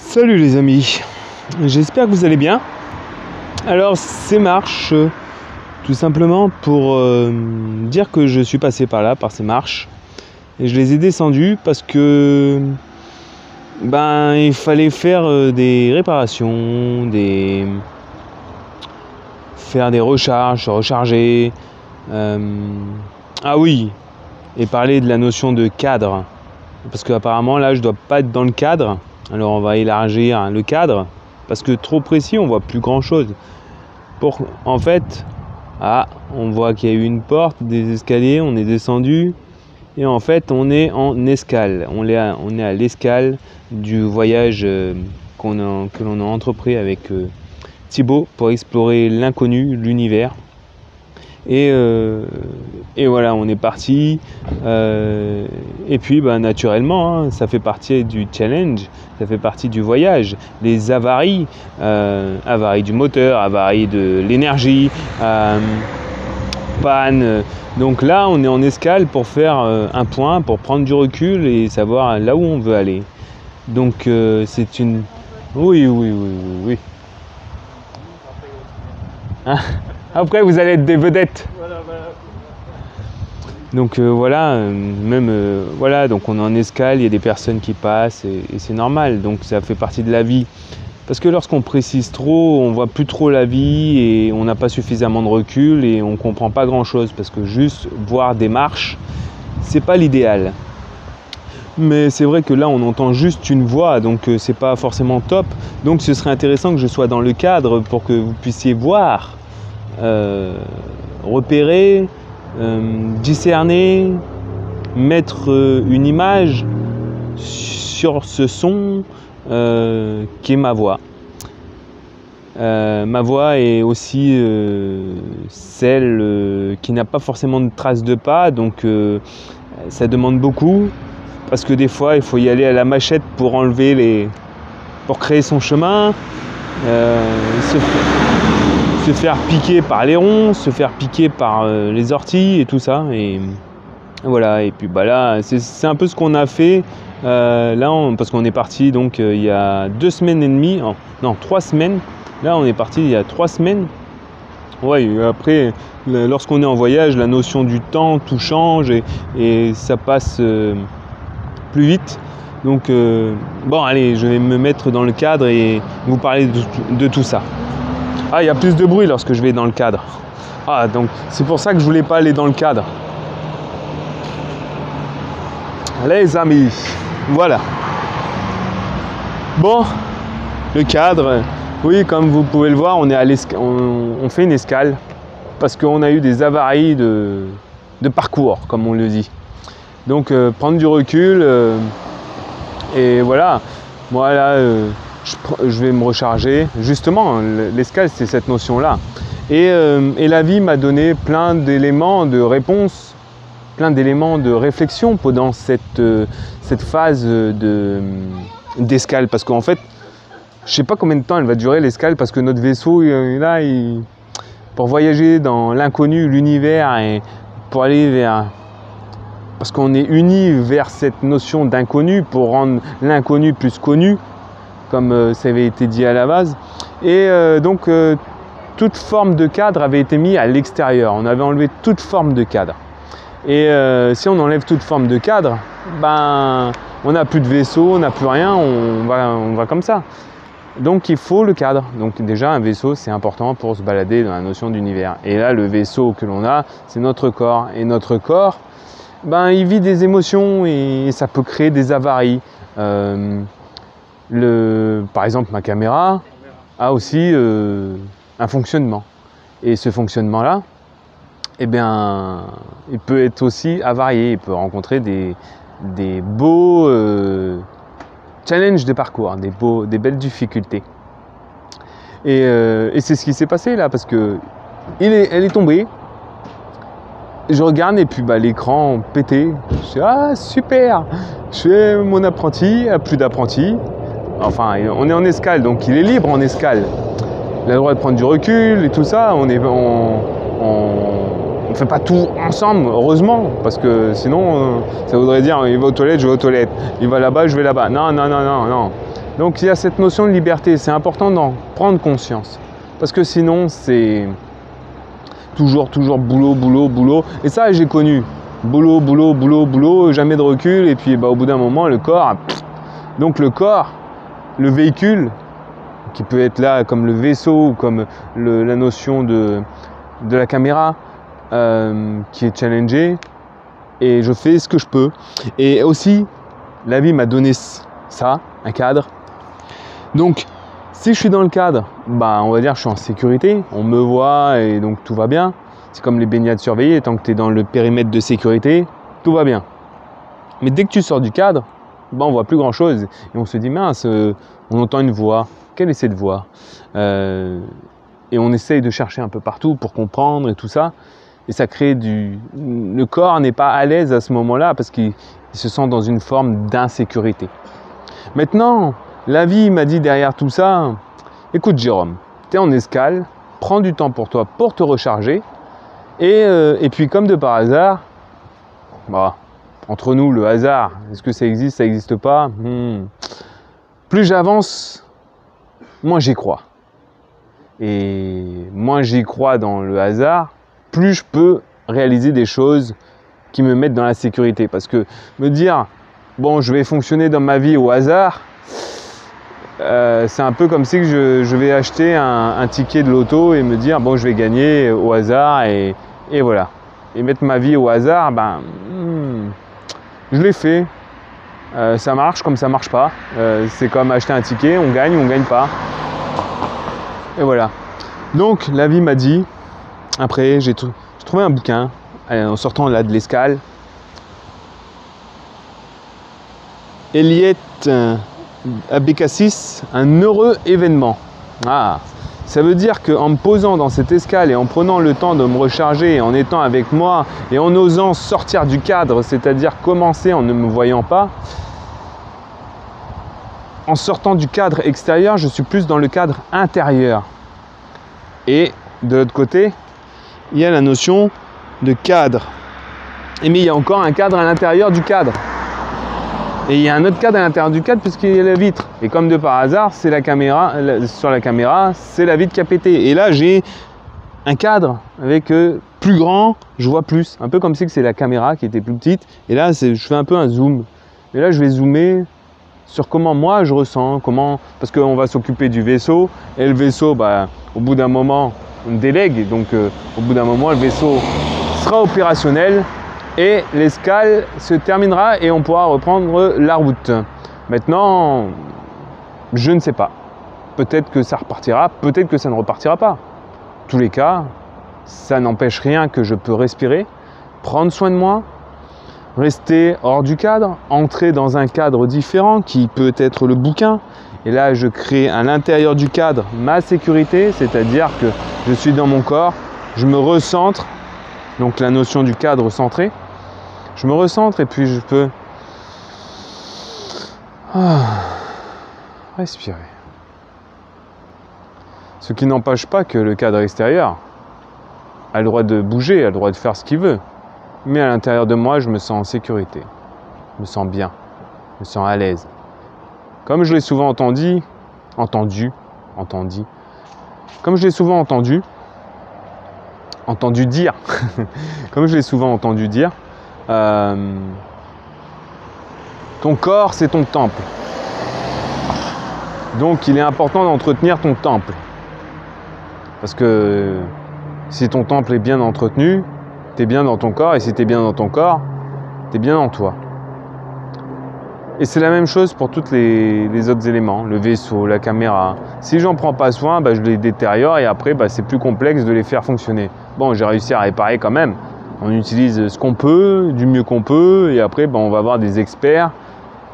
Salut les amis, j'espère que vous allez bien. Alors ces marches, tout simplement pour dire que je suis passé par là, par ces marches, et je les ai descendues parce que il fallait faire des réparations, faire des recharges, se recharger. Ah oui, et parler de la notion de cadre, parce qu'apparemment là je dois pas être dans le cadre. Alors on va élargir le cadre, parce que trop précis on voit plus grand chose. En fait, on voit qu'il y a eu une porte, des escaliers, on est descendu, et en fait on est en escale. On est à l'escale du voyage que l'on a entrepris avec Thibaut pour explorer l'inconnu, l'univers. Et voilà, on est parti. Et puis naturellement, ça fait partie du challenge, ça fait partie du voyage. Les avaries, avaries du moteur, avaries de l'énergie, panne. Donc là, on est en escale pour faire un point, pour prendre du recul et savoir là où on veut aller. Donc c'est une... Oui. Hein? Après, vous allez être des vedettes. Donc donc on est en escale, il y a des personnes qui passent et c'est normal, donc ça fait partie de la vie. Parce que lorsqu'on précise trop, on voit plus trop la vie et on n'a pas suffisamment de recul et on comprend pas grand chose, parce que juste voir des marches, c'est pas l'idéal. Mais c'est vrai que là on entend juste une voix, donc c'est pas forcément top. Donc ce serait intéressant que je sois dans le cadre pour que vous puissiez voir, repérer, discerner, mettre une image sur ce son qui est ma voix. Ma voix est aussi celle qui n'a pas forcément de traces de pas, donc ça demande beaucoup, parce que des fois il faut y aller à la machette pour pour créer son chemin, se faire piquer par les ronces, se faire piquer par les orties et tout ça, et voilà. Et puis là c'est un peu ce qu'on a fait parce qu'on est parti donc il y a 2 semaines et demie, non 3 semaines. Là on est parti il y a 3 semaines. Ouais, après lorsqu'on est en voyage, la notion du temps, tout change et ça passe plus vite. Donc allez, je vais me mettre dans le cadre et vous parler de tout ça. Ah, il y a plus de bruit lorsque je vais dans le cadre. Ah, donc c'est pour ça que je voulais pas aller dans le cadre. Les amis, voilà. Bon, le cadre, oui, comme vous pouvez le voir, on fait une escale parce qu'on a eu des avaries de parcours, comme on le dit. Donc prendre du recul et voilà. Moi là, je vais me recharger. Justement, l'escale, c'est cette notion-là. Et la vie m'a donné plein d'éléments de réponse, plein d'éléments de réflexion pendant cette phase d'escale. Parce qu'en fait, je ne sais pas combien de temps elle va durer l'escale, parce que notre vaisseau, pour voyager dans l'inconnu, l'univers, et pour aller vers... Parce qu'on est unis vers cette notion d'inconnu pour rendre l'inconnu plus connu, comme ça avait été dit à la base. Et donc toute forme de cadre avait été mise à l'extérieur. On avait enlevé toute forme de cadre. Et si on enlève toute forme de cadre, on n'a plus de vaisseau, on n'a plus rien, on va comme ça. Donc il faut le cadre. Donc déjà un vaisseau, c'est important pour se balader dans la notion d'univers. Et là le vaisseau que l'on a, c'est notre corps. Et notre corps, il vit des émotions et ça peut créer des avaries. Par exemple, ma caméra a aussi un fonctionnement. Et ce fonctionnement-là, il peut être aussi avarié. Il peut rencontrer des beaux challenges de parcours, des belles difficultés. Et c'est ce qui s'est passé là, parce que elle est tombée. Je regarde et puis l'écran pété. Je dis ah super, je fais mon apprenti, plus d'apprenti. Enfin, on est en escale, donc il est libre en escale. Il a le droit de prendre du recul et tout ça. On On ne fait pas tout ensemble, heureusement, parce que sinon, ça voudrait dire il va aux toilettes, je vais aux toilettes. Il va là-bas, je vais là-bas. Non, non, non, non, non. Donc il y a cette notion de liberté. C'est important d'en prendre conscience. Parce que sinon, c'est toujours boulot, boulot, boulot. Et ça, j'ai connu. Boulot, boulot, boulot, boulot, jamais de recul. Et puis, au bout d'un moment, le corps... Donc le corps, le véhicule, qui peut être là comme le vaisseau, comme la notion de la caméra, qui est challengée, et je fais ce que je peux. Et aussi, la vie m'a donné ça, un cadre. Donc, si je suis dans le cadre, on va dire que je suis en sécurité, on me voit et donc tout va bien. C'est comme les baignades surveillées, tant que tu es dans le périmètre de sécurité, tout va bien. Mais dès que tu sors du cadre, on voit plus grand chose et on se dit mince, on entend une voix. Quelle est cette voix? Et on essaye de chercher un peu partout pour comprendre et tout ça. Et ça crée le corps n'est pas à l'aise à ce moment-là parce qu'il se sent dans une forme d'insécurité. Maintenant, la vie m'a dit derrière tout ça, écoute Jérôme, tu es en escale, prends du temps pour toi pour te recharger. Et puis comme de par hasard, entre nous le hasard, est-ce que ça existe, ça n'existe pas? Plus j'avance, moins j'y crois. Et moins j'y crois dans le hasard, plus je peux réaliser des choses qui me mettent dans la sécurité. Parce que me dire, je vais fonctionner dans ma vie au hasard, c'est un peu comme si je vais acheter un ticket de loto et me dire, je vais gagner au hasard et voilà. Et mettre ma vie au hasard, je l'ai fait. Ça marche comme ça marche pas. C'est comme acheter un ticket, on gagne ou on gagne pas. Et voilà. Donc la vie m'a dit, après j'ai trouvé un bouquin en sortant là de l'escale. Elliott Abécassis, un heureux événement. Ça veut dire qu'en me posant dans cette escale et en prenant le temps de me recharger, en étant avec moi et en osant sortir du cadre, c'est-à-dire commencer en ne me voyant pas, en sortant du cadre extérieur, je suis plus dans le cadre intérieur. Et de l'autre côté, il y a la notion de cadre. Mais il y a encore un cadre à l'intérieur du cadre. Et il y a un autre cadre à l'intérieur du cadre puisqu'il y a la vitre. Et comme de par hasard, c'est la caméra, sur la caméra, c'est la vitre qui a pété. Et là, j'ai un cadre avec plus grand, je vois plus. Un peu comme si c'est la caméra qui était plus petite. Et là, je fais un peu un zoom. Et là, je vais zoomer sur comment moi je ressens, parce qu'on va s'occuper du vaisseau. Et le vaisseau, au bout d'un moment, on délègue. Donc, au bout d'un moment, le vaisseau sera opérationnel. Et l'escale se terminera et on pourra reprendre la route. Maintenant, je ne sais pas. Peut-être que ça repartira, peut-être que ça ne repartira pas. En tous les cas, ça n'empêche rien que je peux respirer, prendre soin de moi, rester hors du cadre, entrer dans un cadre différent qui peut être le bouquin. Et là, je crée à l'intérieur du cadre ma sécurité, c'est-à-dire que je suis dans mon corps, je me recentre, donc la notion du cadre centré. Je me recentre et puis je peux respirer. Ce qui n'empêche pas que le cadre extérieur a le droit de bouger, a le droit de faire ce qu'il veut. Mais à l'intérieur de moi, je me sens en sécurité. Je me sens bien. Je me sens à l'aise. Comme je l'ai souvent entendu. Comme je l'ai souvent entendu dire. Comme je l'ai souvent entendu dire. Ton corps, c'est ton temple. Donc, il est important d'entretenir ton temple. Parce que si ton temple est bien entretenu, tu es bien dans ton corps. Et si tu es bien dans ton corps, tu es bien en toi. Et c'est la même chose pour tous les autres éléments. Le vaisseau, la caméra. Si j'en prends pas soin, je les détériore. Et après, c'est plus complexe de les faire fonctionner. Bon, j'ai réussi à réparer quand même. On utilise ce qu'on peut, du mieux qu'on peut, et après on va avoir des experts,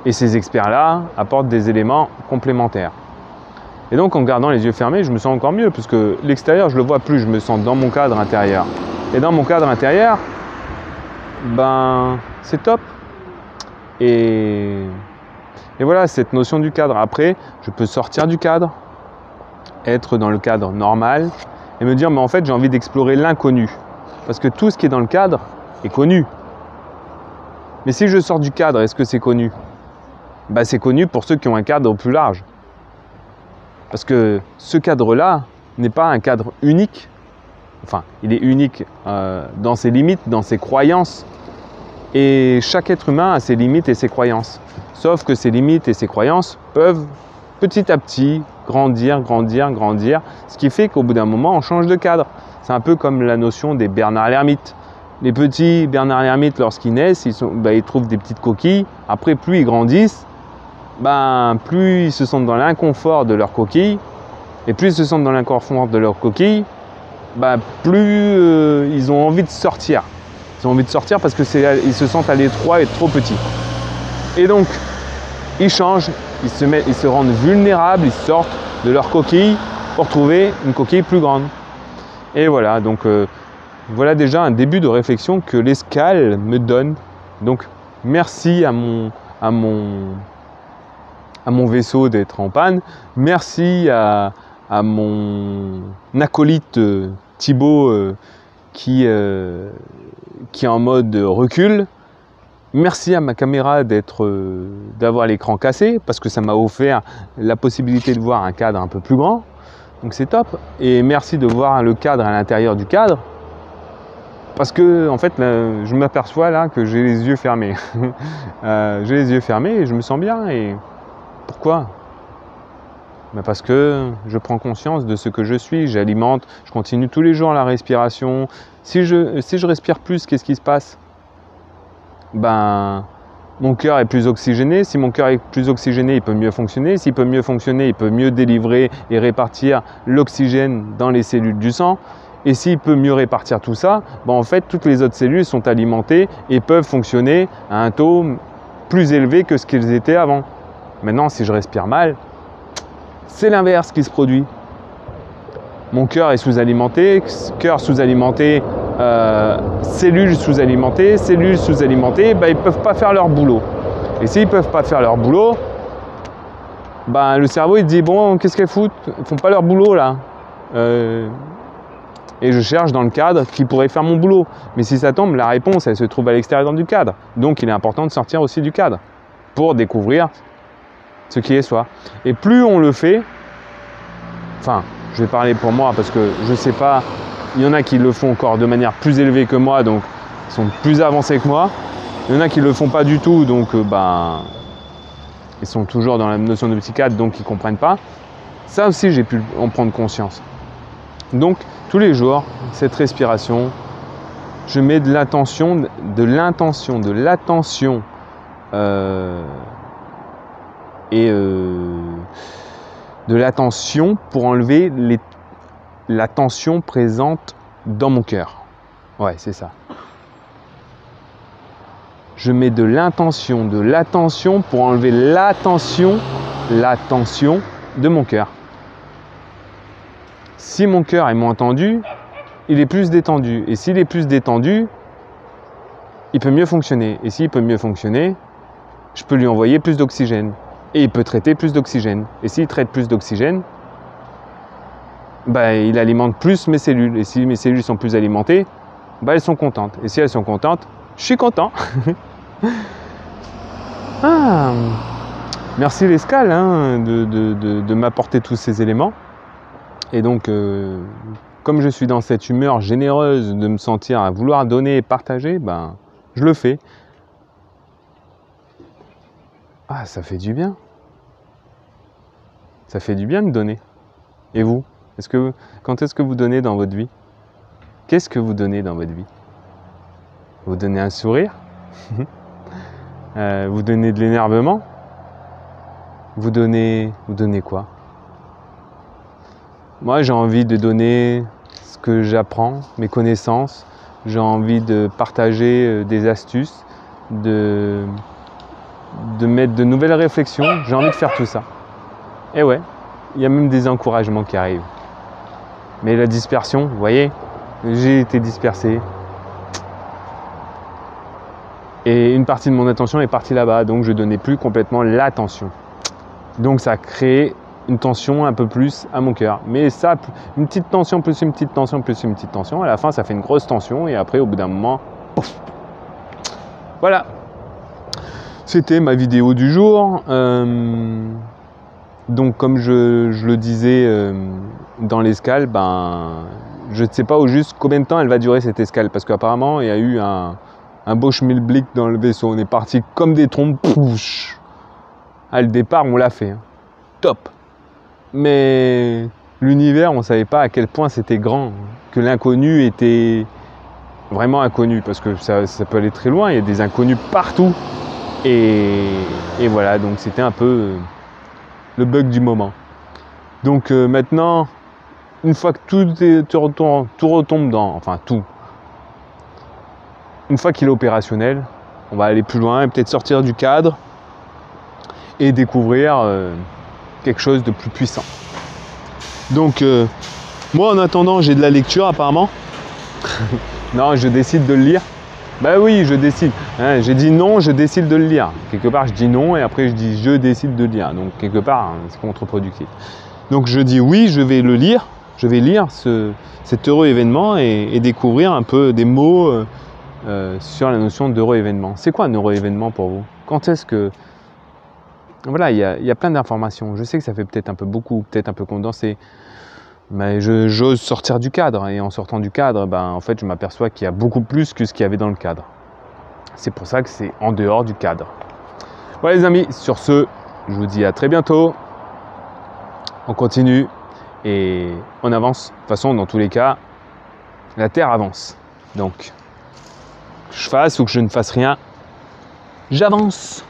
et ces experts-là apportent des éléments complémentaires. Et donc en gardant les yeux fermés, je me sens encore mieux, parce que l'extérieur, je ne le vois plus, je me sens dans mon cadre intérieur. Et dans mon cadre intérieur, c'est top. Et voilà, cette notion du cadre. Après, je peux sortir du cadre, être dans le cadre normal, et me dire, en fait, j'ai envie d'explorer l'inconnu. Parce que tout ce qui est dans le cadre est connu. Mais si je sors du cadre, est-ce que c'est connu? Bah, c'est connu pour ceux qui ont un cadre plus large. Parce que ce cadre-là n'est pas un cadre unique. Enfin, il est unique dans ses limites, dans ses croyances. Et chaque être humain a ses limites et ses croyances. Sauf que ces limites et ces croyances peuvent petit à petit grandir, grandir, grandir. Ce qui fait qu'au bout d'un moment, on change de cadre. C'est un peu comme la notion des Bernard l'ermite. Les petits Bernard l'ermite, lorsqu'ils naissent, ils trouvent des petites coquilles. Après, plus ils grandissent, plus ils se sentent dans l'inconfort de leur coquille. Et plus ils se sentent dans l'inconfort de leur coquille, plus ils ont envie de sortir. Ils ont envie de sortir parce qu'ils se sentent à l'étroit et trop petits. Et donc, ils changent, ils se rendent vulnérables, ils sortent de leur coquille pour trouver une coquille plus grande. Et voilà, donc voilà déjà un début de réflexion que l'escale me donne. Donc, merci à mon vaisseau d'être en panne. Merci à mon acolyte Thibaut qui est en mode recul. Merci à ma caméra d'avoir l'écran cassé parce que ça m'a offert la possibilité de voir un cadre un peu plus grand. Donc c'est top. Et merci de voir le cadre à l'intérieur du cadre. Parce que en fait, là, je m'aperçois là que j'ai les yeux fermés. J'ai les yeux fermés et je me sens bien. Et pourquoi? Parce que je prends conscience de ce que je suis, j'alimente, je continue tous les jours la respiration. Si je respire plus, qu'est-ce qui se passe? Mon cœur est plus oxygéné. Si mon cœur est plus oxygéné, il peut mieux fonctionner. S'il peut mieux fonctionner, il peut mieux délivrer et répartir l'oxygène dans les cellules du sang. Et s'il peut mieux répartir tout ça, en fait, toutes les autres cellules sont alimentées et peuvent fonctionner à un taux plus élevé que ce qu'elles étaient avant. Maintenant, si je respire mal, c'est l'inverse qui se produit. Mon cœur est sous-alimenté, cœur sous-alimenté, cellules sous-alimentées, ils ne peuvent pas faire leur boulot. Et s'ils ne peuvent pas faire leur boulot, le cerveau il dit bon, qu'est-ce qu'elles foutent? Ils ne font pas leur boulot là. Et je cherche dans le cadre qui pourrait faire mon boulot. Mais si ça tombe, la réponse elle se trouve à l'extérieur du cadre. Donc il est important de sortir aussi du cadre pour découvrir ce qui est soi. Et plus on le fait, enfin, je vais parler pour moi parce que je ne sais pas, il y en a qui le font encore de manière plus élevée que moi, donc ils sont plus avancés que moi. Il y en a qui ne le font pas du tout, donc ils sont toujours dans la notion de psychiatre, donc ils ne comprennent pas. Ça aussi, j'ai pu en prendre conscience. Donc, tous les jours, cette respiration, je mets de l'attention de l'attention pour enlever la tension présente dans mon cœur. Ouais, c'est ça. Je mets de l'attention pour enlever la tension de mon cœur. Si mon cœur est moins tendu, il est plus détendu. Et s'il est plus détendu, il peut mieux fonctionner. Et s'il peut mieux fonctionner, je peux lui envoyer plus d'oxygène. Et il peut traiter plus d'oxygène. Et s'il traite plus d'oxygène, il alimente plus mes cellules. Et si mes cellules sont plus alimentées, elles sont contentes. Et si elles sont contentes, je suis content. Merci l'escale de m'apporter tous ces éléments. Et donc, comme je suis dans cette humeur généreuse de me sentir à vouloir donner et partager, je le fais. Ah, ça fait du bien. Ça fait du bien de donner. Et vous? Quand est-ce que vous donnez dans votre vie? Qu'est-ce que vous donnez dans votre vie? Vous donnez un sourire? Vous donnez de l'énervement? Vous donnez quoi? Moi, j'ai envie de donner ce que j'apprends, mes connaissances. J'ai envie de partager des astuces, de mettre de nouvelles réflexions. J'ai envie de faire tout ça. Et ouais, il y a même des encouragements qui arrivent. Mais la dispersion, vous voyez, j'ai été dispersé. Et une partie de mon attention est partie là-bas, donc je ne donnais plus complètement l'attention. Donc ça a créé une tension un peu plus à mon cœur. Mais ça, une petite tension, plus une petite tension, plus une petite tension, à la fin ça fait une grosse tension et après au bout d'un moment, pouf. Voilà. C'était ma vidéo du jour. Donc comme je le disais dans l'escale, ben, je ne sais pas au juste combien de temps elle va durer cette escale, parce qu'apparemment il y a eu un beau schmilblick dans le vaisseau. On est parti comme des trompes. Ah, le départ on l'a fait. Hein. Top. Mais l'univers, on ne savait pas à quel point c'était grand, que l'inconnu était vraiment inconnu, parce que ça peut aller très loin, il y a des inconnus partout. Et voilà, donc c'était un peu le bug du moment. Donc maintenant, une fois que tout retombe dans, enfin tout, une fois qu'il est opérationnel, on va aller plus loin et peut-être sortir du cadre et découvrir quelque chose de plus puissant. Donc moi en attendant, j'ai de la lecture apparemment. Non, je décide de le lire. Bah oui, je décide. Hein, j'ai dit non, je décide de le lire. Quelque part, je dis non et après je dis je décide de le lire. Donc quelque part, hein, c'est contre-productif. Donc je dis oui, je vais le lire. Je vais lire cet heureux événement et découvrir un peu des mots sur la notion d'heureux événement. C'est quoi un heureux événement pour vous? Quand est-ce que... Voilà, il y a plein d'informations. Je sais que ça fait peut-être un peu beaucoup, peut-être un peu condensé. Mais j'ose sortir du cadre, et en sortant du cadre, ben, en fait, je m'aperçois qu'il y a beaucoup plus que ce qu'il y avait dans le cadre. C'est pour ça que c'est en dehors du cadre. Voilà les amis, sur ce, je vous dis à très bientôt. On continue et on avance. De toute façon, dans tous les cas, la Terre avance. Donc, que je fasse ou que je ne fasse rien, j'avance.